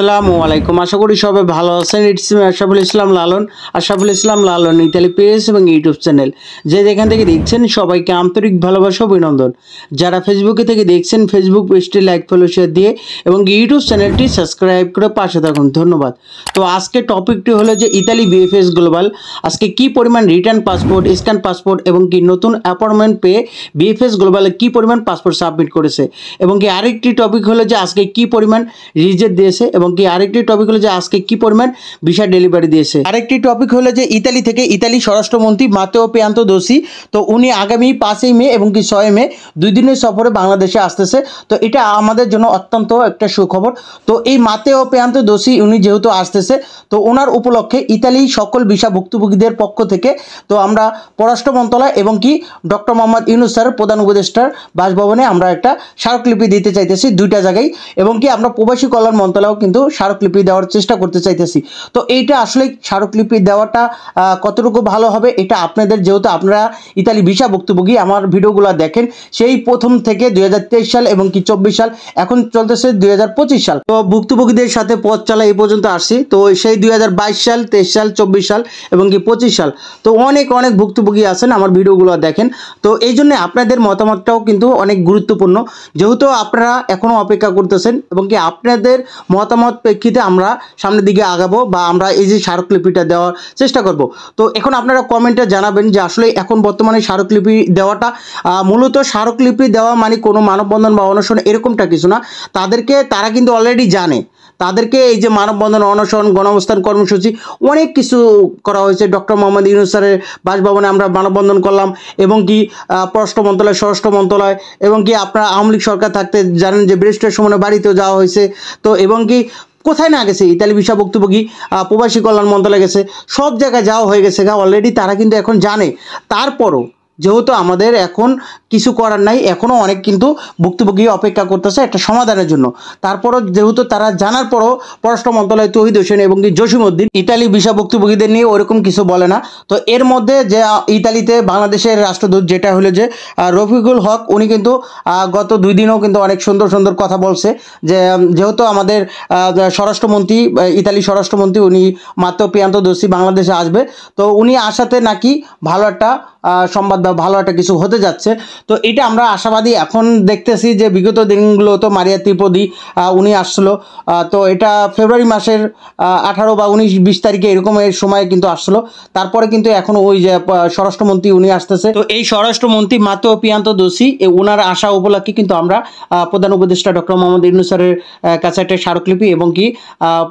আসসালামু আলাইকুম। আশা করি সবাই ভালো আছেন। It's me Ashraful Islam Lalon. Ashraful Islam Lalon Italy page এবং ইউটিউব চ্যানেল যে যেখান থেকে দেখছেন সবাইকে আন্তরিক ভালোবাসা অভিনন্দন। যারা ফেসবুকে থেকে দেখছেন ফেসবুক পেজটি লাইক ফলো শেয়ার দিয়ে এবং ইউটিউব চ্যানেলটি সাবস্ক্রাইব করে পাশে থাকুন, ধন্যবাদ। তো আজকে টপিকটি হলো যে ইতালি বিএফএস গ্লোবাল আজকে কি পরিমাণ রিটার্ন পাসপোর্ট, স্ক্যান পাসপোর্ট এবং কি নতুন অ্যাপয়েন্টমেন্ট পেয়ে বিএফএস গ্লোবালে কি পরিমাণ পাসপোর্ট সাবমিট করেছে এবং কি আরেকটি টপিক হলো যে আজকে কি পরিমাণ রিজেক্ট দিয়েছে এবং কি আরেকটি টপিক হলো যে আজকে কি পরিমাণ ভিসা ডেলিভারি দিয়েছে। আরেকটি টপিক হলো যে ইতালি থেকে ইতালি স্বরাষ্ট্রমন্ত্রী মাতেও পিয়ান্তোদোসি, তো উনি আগামী 5 মে এবং কি 6 মে 2 দিনের সফরে বাংলাদেশে আসতেছে। তো এটা আমাদের জন্য অত্যন্ত একটা সুখবর। তো এই মাতেও পিয়ান্তোদোসি উনি যেহেতু আসতেছে, তো ওনার উপলক্ষে ইতালি সকল ভিসা ভুক্তভোগীদের পক্ষ থেকে তো আমরা পররাষ্ট্র মন্ত্রণালয় এবং কি ডক্টর মোহাম্মদ ইউনূস স্যার প্রধান উপদেষ্টার বাসভবনে আমরা একটা স্মারকলিপি দিতে চাইতেছি দুইটা জায়গায়, এবং কি আমরা প্রবাসী কল্যাণ মন্ত্রণালয় কিন্তু স্মারকলিপি দেওয়ার চেষ্টা করতে চাইতেছি। তো এইটা আসলে স্মারকলিপি দেওয়াটা কতটুকু ভালো হবে এটা আপনাদের, যেহেতু আপনারা ইতালি ভিসা ভুক্তভোগী আমার ভিডিওগুলো দেখেন সেই প্রথম থেকে 2023 সাল এবং কি 24 সাল, এখন চলতেছে 2025 সাল। তো ভুক্তভোগীদের সাথে পথ চালা এই পর্যন্ত আসছি। তো সেই 2022 সাল, 23 সাল, 24 সাল এবং কি 25 সাল, তো অনেক ভুক্তভোগী আছেন আমার ভিডিওগুলো দেখেন। তো এই জন্য আপনাদের মতামতটাও কিন্তু অনেক গুরুত্বপূর্ণ, যেহেতু আপনারা এখনও অপেক্ষা করতেছেন এবং কি আপনাদের মতামত প্রেক্ষিতে আমরা সামনের দিকে আগাবো বা আমরা এই যে স্মারকলিপিটা দেওয়ার চেষ্টা করব। তো এখন আপনারা কমেন্টে জানাবেন যে আসলে এখন বর্তমানে স্মারকলিপি দেওয়াটা মূলত স্মারকলিপি দেওয়া মানে কোনো মানববন্ধন বা অনশন এরকমটা কিছু না। তারা কিন্তু অলরেডি জানে, তাদেরকে এই যে মানববন্ধন, অনশন, গণঅবস্থান কর্মসূচি অনেক কিছু করা হয়েছে। ডক্টর মোহাম্মদ ইউনূস স্যারের বাসভবনে আমরা মানববন্ধন করলাম এবং কি পররাষ্ট্র মন্ত্রণালয়, স্বরাষ্ট্র মন্ত্রণালয় এবং কি আপনারা আওয়ামী লীগ সরকার থাকতে জানেন যে ব্যারিস্টার সুমনের বাড়িতেও যাওয়া হয়েছে। তো এবং কি কোথায় না গেছে ইতালি ভিসা ভুক্তভোগী প্রবাসী কল্যাণ মন্ত্রণালয় গেছে, সব জায়গায় যাওয়া হয়ে গেছে অলরেডি, তারা কিন্তু এখন জানে। তারপরও যেহেতু আমাদের এখন কিছু করার নাই, এখনও অনেক কিন্তু ভুক্তভোগী অপেক্ষা করতেছে একটা সমাধানের জন্য। তারপরও যেহেতু তারা জানার পরও পররাষ্ট্র মন্ত্রণালয় তৌহিদ হোসেন এবং কি জসিমউদ্দিন ইতালি ভিসা ভুক্তভোগীদের নিয়ে ওরকম কিছু বলে না। তো এর মধ্যে যে ইতালিতে বাংলাদেশের রাষ্ট্রদূত যেটা হলো যে রফিকুল হক, উনি কিন্তু গত 2 দিনও কিন্তু অনেক সুন্দর কথা বলছে যে যেহেতু আমাদের স্বরাষ্ট্রমন্ত্রী, ইতালি স্বরাষ্ট্রমন্ত্রী উনি মাতেও পিয়ান্তোদোসি বাংলাদেশে আসবে, তো উনি আসাতে নাকি ভালো একটা সংবাদ বা ভালো একটা কিছু হতে যাচ্ছে। তো এটা আমরা আশাবাদী। এখন দেখতেছি যে বিগত দিনগুলো তো মারিয়া ত্রিপদী উনি আসছিলো, তো এটা ফেব্রুয়ারি মাসের 18 বা 19-20 তারিখে এরকমের সময় কিন্তু আসছিলো। তারপরে কিন্তু এখন ওই যে স্বরাষ্ট্রমন্ত্রী উনি আসতেছে। তো এই স্বরাষ্ট্রমন্ত্রী মাতেও পিয়ান্তোদোসি ওনার আসা উপলক্ষে কিন্তু আমরা প্রধান উপদেষ্টা ডক্টর মোহাম্মদ ইউনূস স্যারের কাছে একটা স্মারকলিপি এবং কি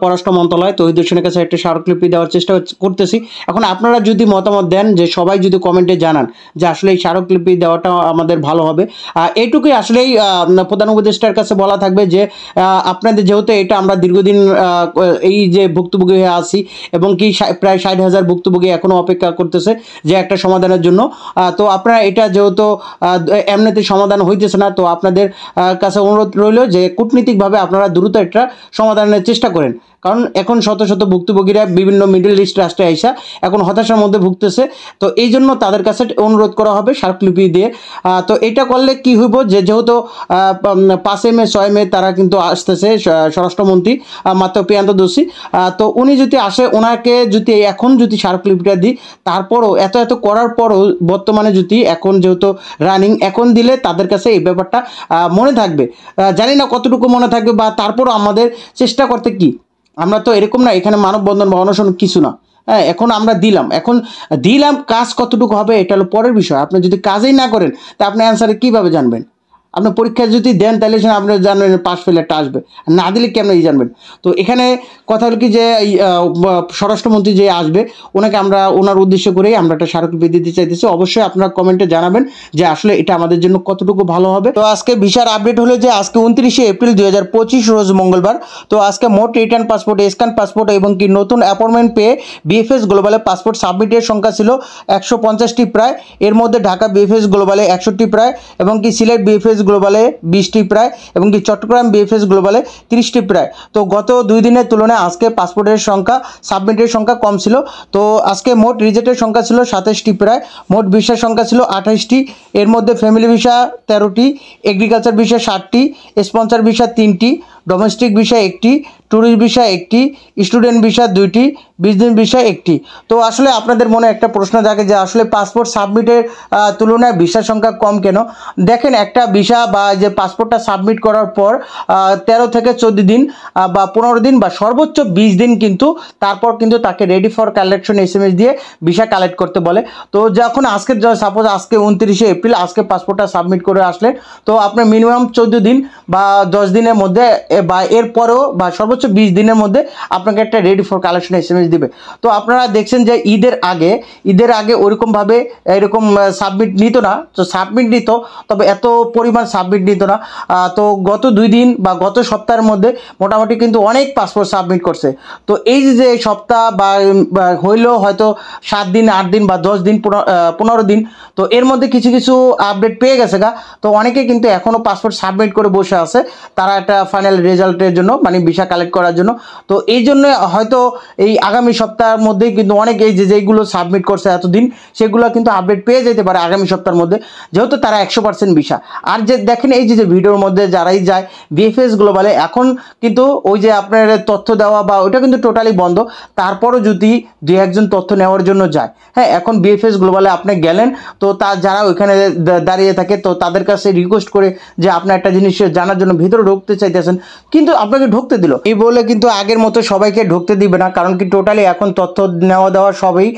পররাষ্ট্র মন্ত্রণালয় তৌহিদ হোসেনের কাছে একটা স্মারকলিপি দেওয়ার চেষ্টা করতেছি। এখন আপনারা যদি মতামত দেন, যে সবাই যদি কমেন্টে জানান যে আসলে এই স্মারকলিপি দেওয়াটা আমাদের ভালো হবে, এইটুকুই আসলেই প্রধান উপদেষ্টার কাছে বলা থাকবে যে আপনাদের যেহেতু এটা আমরা দীর্ঘদিন এই যে ভুক্তভোগী হয়ে আছি এবং কি প্রায় 60,000 ভুক্তভোগী এখনও অপেক্ষা করতেছে যে একটা সমাধানের জন্য। তো আপনারা এটা যেহেতু এমনিতে সমাধান হইতেছে না, তো আপনাদের কাছে অনুরোধ রইল যে কূটনীতিকভাবে আপনারা দ্রুত একটা সমাধানের চেষ্টা করেন, কারণ এখন শত ভুক্তভোগীরা বিভিন্ন মিডল ইস্ট রাষ্ট্রে আইসা এখন হতাশার মধ্যে ভুগতেছে। তো এই জন্য তাদের কাছে অনুরোধ করা হবে স্মারকলিপি দিয়ে। তো এটা করলে কি হইব যে যেহেতু 5 মে 6 মে তারা কিন্তু আসতেছে স্বরাষ্ট্রমন্ত্রী মাতেও পিয়ান্তোদোসি, তো উনি যদি আসে, ওনাকে যদি এখন যদি স্মারকলিপিটা দিই, তারপরও এত করার পরও বর্তমানে যদি এখন যেহেতু রানিং এখন দিলে তাদের কাছে এই ব্যাপারটা মনে থাকবে। জানি না কতটুকু মনে থাকবে, বা তারপরও আমাদের চেষ্টা করতে কি, আমরা তো এরকম না এখানে মানববন্ধন বা অনশন কিছু না। হ্যাঁ, এখন আমরা দিলাম কাজ কতটুকু হবে এটা হলো পরের বিষয়। আপনি যদি কাজই না করেন তা আপনি অ্যান্সারে কীভাবে জানবেন? আপনি পরীক্ষা যদি দেন তাহলে সেখানে আপনি জানবেন পাস ফেলারটা আসবে, না দিলে কেমন জানবেন? তো এখানে কথা হলো কি যে স্বরাষ্ট্রমন্ত্রী যে আসবে ওনাকে আমরা ওনার উদ্দেশ্য করেই আমরা একটা স্মারকলিপি দিতে চাইতেছি। অবশ্যই আপনারা কমেন্টে জানাবেন যে আসলে এটা আমাদের জন্য কতটুকু ভালো হবে। তো আজকে ভিসার আপডেট হলো যে আজকে 29 এপ্রিল 2025 রোজ মঙ্গলবার। তো আজকে মোট রিটার্ন পাসপোর্ট, স্ক্যান পাসপোর্ট এবং কি নতুন অ্যাপয়েন্টমেন্ট পেয়ে বিএফএস গ্লোবালে পাসপোর্ট সাবমিটের সংখ্যা ছিল 150টি প্রায়। এর মধ্যে ঢাকা বিএফএস গ্লোবালে 61টি প্রায় এবং কি সিলেট বিএফএস গ্লোবালে 20টি প্রায় এবং কি চট্টগ্রাম বিএফএস গ্লোবালে 30টি প্রায়। তো গত 2 দিনের তুলনায় আজকে পাসপোর্টের সংখ্যা, সাবমিটের সংখ্যা কম ছিল। তো আজকে মোট রিজেক্টের সংখ্যা ছিল 27টি প্রায়, মোট ভিসার সংখ্যা ছিল 28টি। এর মধ্যে ফ্যামিলি ভিসা 13টি, এগ্রিকালচার ভিসা 7টি, স্পন্সর ভিসা 3টি, ডোমেস্টিক ভিসা একটি, ট্যুরিস্ট ভিসা একটি, স্টুডেন্ট ভিসা 2টি, বিজনেস ভিসা একটি। তো আসলে আপনাদের মনে একটা প্রশ্ন থাকে যে আসলে পাসপোর্ট সাবমিটের তুলনায় ভিসার সংখ্যা কম কেন? দেখেন, একটা ভিসা বা যে পাসপোর্টটা সাবমিট করার পর 13 থেকে 14 দিন বা 15 দিন বা সর্বোচ্চ 20 দিন কিন্তু তারপর কিন্তু তাকে রেডি ফর কালেকশন SMS দিয়ে ভিসা কালেক্ট করতে বলে। তো যখন আজকে সাপোজ আজকে 29শে এপ্রিল আজকে পাসপোর্টটা সাবমিট করে আসলেন, তো আপনার মিনিমাম 14 দিন বা 10 দিনের মধ্যে বা এরপরেও বা সর্বোচ্চ 20 দিনের মধ্যে আপনাকে একটা রেডি ফর কালেকশন SMS দিবে। তো আপনারা দেখছেন যে ঈদের আগে ওরকমভাবে এরকম সাবমিট নিত না, তো সাবমিট নিত, তবে এত পরিমাণ সাবমিট নিত না। তো গত 2 দিন বা গত সপ্তাহের মধ্যে মোটামুটি কিন্তু অনেক পাসপোর্ট সাবমিট করছে। তো এই যে সপ্তাহ বা হইলেও হয়তো 7 দিন 8 দিন বা 10 দিন 15 দিন, তো এর মধ্যে কিছু কিছু আপডেট পেয়ে গেছে গা। তো অনেকে কিন্তু এখনও পাসপোর্ট সাবমিট করে বসে আছে তারা একটা ফাইনাল রেজাল্টের জন্য, মানে ভিসা কালেক্ট করার জন্য। তো এই জন্য হয়তো এই আগামী সপ্তাহের মধ্যেই কিন্তু অনেক এই যেগুলো সাবমিট করছে এতদিন সেগুলো কিন্তু আপডেট পেয়ে যেতে পারে আগামী সপ্তাহের মধ্যে, যেহেতু তারা 100% ভিসা। আর যে দেখেন এই যে ভিডিওর মধ্যে যারাই যায় VFS গ্লোবালে, এখন কিন্তু ওই যে আপনার তথ্য দেওয়া বা ওইটা কিন্তু টোটালি বন্ধ। তারপরও যদি 2-1 জন তথ্য নেওয়ার জন্য যায়, হ্যাঁ, এখন VFS গ্লোবালে আপনি গেলেন, তো যারা ওইখানে দাঁড়িয়ে থাকে তো তাদের কাছে রিকোয়েস্ট করে যে আপনি একটা জিনিস জানার জন্য ভিতরে ঢুকতে চাইতেছেন, কিন্তু আপনাকে ঢুকতে দিল এই বলে কিন্তু আগের মতো সবাইকে ঢুকতে দিবে না, কারণ কি টোটালি এখন তথ্য নেওয়া দেওয়া সবই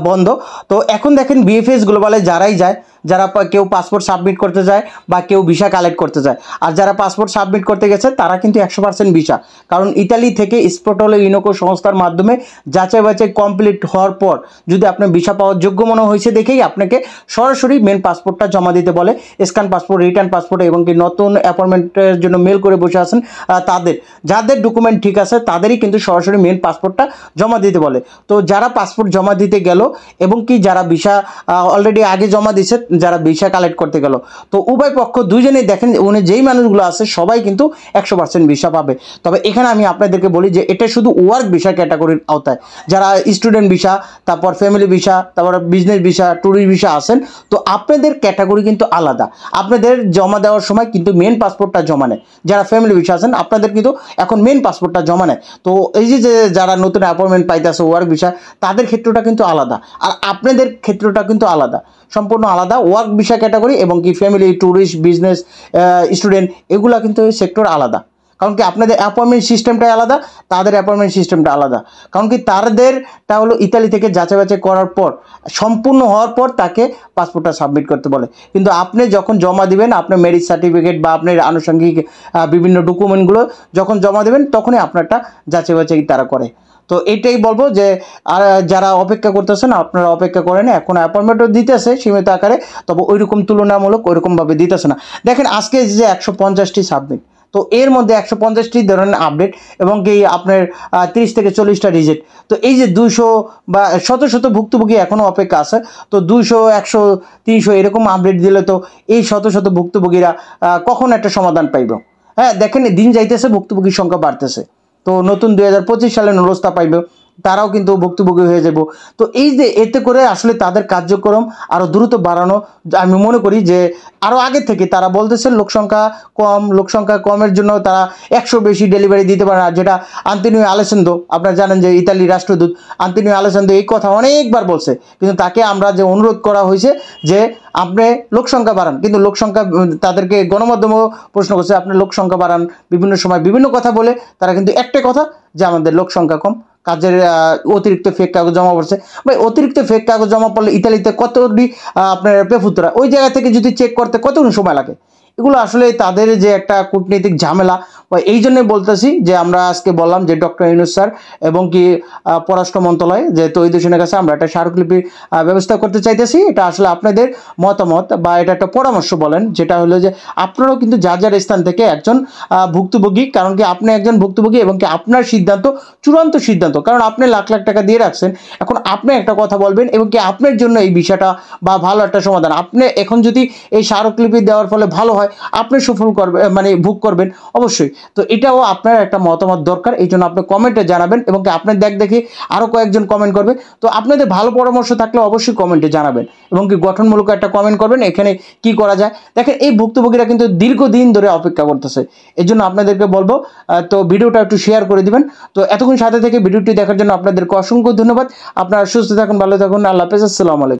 বন্ধ। তো এখন দেখেন VFS গ্লোবালে যারাই যায়, যারা কেউ পাসপোর্ট সাবমিট করতে যায় বা কেউ ভিসা কালেক্ট করতে যায়, আর যারা পাসপোর্ট সাবমিট করতে গেছে তারা কিন্তু 100% ভিসা, কারণ ইতালি থেকে স্পটোলো ইনোকো সংস্থার মাধ্যমে যাচাই বাছাই কমপ্লিট হওয়ার পর যদি আপনার ভিসা পাওয়ার যোগ্য মনে হয়েছে দেখেই আপনাকে সরাসরি মেন পাসপোর্টটা জমা দিতে বলে। স্ক্যান পাসপোর্ট, রিটার্ন পাসপোর্ট এবং কি নতুন অ্যাপয়েন্টমেন্টের জন্য মেল করে বসে আছেন যাদের ডকুমেন্ট ঠিক আছে তাদেরই কিন্তু সরাসরি মেন পাসপোর্টটা জমা দিতে বলে। তো যারা পাসপোর্ট জমা দিতে গেল এবং কি যারা ভিসা অলরেডি আগে জমা দিয়েছে, যারা ভিসা কালেক্ট করতে গেল, তো উভয় পক্ষ দুইজনেই দেখেন উনি যেই মানুষগুলো আছে সবাই কিন্তু 100% ভিসা পাবে। তবে এখানে আমি আপনাদেরকে বলি যে এটা শুধু ওয়ার্ক ভিসা ক্যাটাগরির আওতায়, যারা স্টুডেন্ট ভিসা, তারপর ফ্যামিলি ভিসা, তারপর বিজনেস ভিসা, ট্যুরিস্ট ভিসা আছেন, তো আপনাদের ক্যাটাগরি কিন্তু আলাদা। আপনাদের জমা দেওয়ার সময় কিন্তু মেন পাসপোর্টটা জমা নেয়। যারা ফ্যামিলি ভিসা আছেন আপনাদের কিন্তু এখন মেন পাসপোর্টটা জমা নেয়। তো এই যে যারা নতুন অ্যাপয়েন্টমেন্ট পাইতেছে ওয়ার্ক ভিসা, তাদের ক্ষেত্রটা কিন্তু আলাদা, আর আপনাদের ক্ষেত্রটা কিন্তু আলাদা, সম্পূর্ণ আলাদা। ওয়ার্ক ভিসা ক্যাটাগরি এবং কি ফ্যামিলি, ট্যুরিস্ট, বিজনেস, স্টুডেন্ট, এগুলা কিন্তু সেক্টর আলাদা, কারণ কি আপনাদের অ্যাপয়েন্টমেন্ট সিস্টেমটাই আলাদা, তাদের অ্যাপয়েন্টমেন্ট সিস্টেমটা আলাদা। কারণ কি তাদেরটা হলো ইতালি থেকে যাচাই বাছাই করার পর সম্পূর্ণ হওয়ার পর তাকে পাসপোর্টটা সাবমিট করতে বলে, কিন্তু আপনি যখন জমা দিবেন আপনার ম্যারেজ সার্টিফিকেট বা আপনার আনুষঙ্গিক বিভিন্ন ডকুমেন্টগুলো যখন জমা দেবেন তখনই আপনারটা যাচাই বাছাই তারা করে। তো এটাই বলবো যে আর যারা অপেক্ষা করতেছেন আপনারা অপেক্ষা করেন, এখন অ্যাপয়েন্টমেন্টও দিতেছে সীমিত আকারে, তবে ওইরকম তুলনামূলক ওইরকমভাবে দিতেছে না। দেখেন আজকে যে 150টি সাবমিট, তো এর মধ্যে 150টি ধরনের আপডেট এবং কি আপনার 30 থেকে 40টা রিজেক্ট। তো এই যে 200 বা শত ভুক্তভোগী এখনও অপেক্ষা আছে, তো 200, 100, 300 এরকম আপডেট দিলে তো এই শত ভুক্তভোগীরা কখন একটা সমাধান পাইব? হ্যাঁ, দেখেন দিন যাইতেছে ভুক্তভোগীর সংখ্যা বাড়তেছে, তো নতুন 2025 সালে নুরস্তা পাইবে, তারাও কিন্তু ভুক্তভোগী হয়ে যাব। তো এই যে এতে করে আসলে তাদের কার্যক্রম আরও দ্রুত বাড়ানো, আমি মনে করি যে আরও আগে থেকে তারা বলতেছেন লোকসংখ্যা কমের জন্য তারা 100 বেশি ডেলিভারি দিতে পারে না, যেটা আন্তোনিও আলেসান্দ্রো, আপনারা জানেন যে ইতালির রাষ্ট্রদূত আন্তোনিও আলেসান্দ্রো এই কথা অনেকবার বলছে, কিন্তু তাকে আমরা যে অনুরোধ করা হয়েছে যে আপনি লোকসংখ্যা বাড়ান, কিন্তু লোকসংখ্যা তাদেরকে গণমাধ্যমেও প্রশ্ন করছে আপনি লোকসংখ্যা বাড়ান, বিভিন্ন সময় বিভিন্ন কথা বলে তারা কিন্তু একটা কথা যে আমাদের লোকসংখ্যা কম, কাজের অতিরিক্ত ফেক কাগজ জমা পড়ছে। ভাই অতিরিক্ত ফেক কাগজ জমা পড়লে ইতালিতে কতটি আপনার পেফুতরা ওই জায়গা থেকে যদি চেক করতে কতক্ষণ সময় লাগে? এগুলো আসলে তাদের যে একটা কূটনৈতিক ঝামেলা, এই জন্যই বলতেছি যে আমরা আজকে বললাম যে ডক্টর ইউনূস স্যার এবং কি পররাষ্ট্র মন্ত্রণালয় যে তহিদ হোসেনের কাছে আমরা একটা স্মারকলিপির ব্যবস্থা করতে চাইতেছি। এটা আসলে আপনাদের মতামত বা এটা একটা পরামর্শ বলেন, যেটা হলো যে আপনারাও কিন্তু যার স্থান থেকে একজন ভুক্তভোগী, কারণ কি আপনি একজন ভুক্তভোগী এবং কি আপনার সিদ্ধান্ত চূড়ান্ত সিদ্ধান্ত, কারণ আপনি লাখ টাকা দিয়ে রাখছেন, এখন আপনি একটা কথা বলবেন এবং কি আপনার জন্য এই বিষয়টা বা ভালো একটা সমাধান, আপনি এখন যদি এই স্মারকলিপি দেওয়ার ফলে ভালো হয় হয় আপনি সফল করবেন, মানে ভোগ করবেন অবশ্যই। তো এটাও আপনার একটা মতামত দরকার, এই জন্য আপনি কমেন্টে জানাবেন এবং কি আপনার দেখে আরও কয়েকজন কমেন্ট করবে। তো আপনাদের ভালো পরামর্শ থাকলে অবশ্যই কমেন্টে জানাবেন এবং কি গঠনমূলক একটা কমেন্ট করবেন এখানে কি করা যায়। দেখেন এই ভুক্তভোগীরা কিন্তু দীর্ঘদিন ধরে অপেক্ষা করতেছে, এর জন্য আপনাদেরকে বলবো তো ভিডিওটা একটু শেয়ার করে দিবেন। তো এতক্ষণ সাথে থেকে ভিডিওটি দেখার জন্য আপনাদেরকে অসংখ্য ধন্যবাদ। আপনারা সুস্থ থাকুন, ভালো থাকুন, আল্লাহ হাফেজ, আসসালামু আলাইকুম।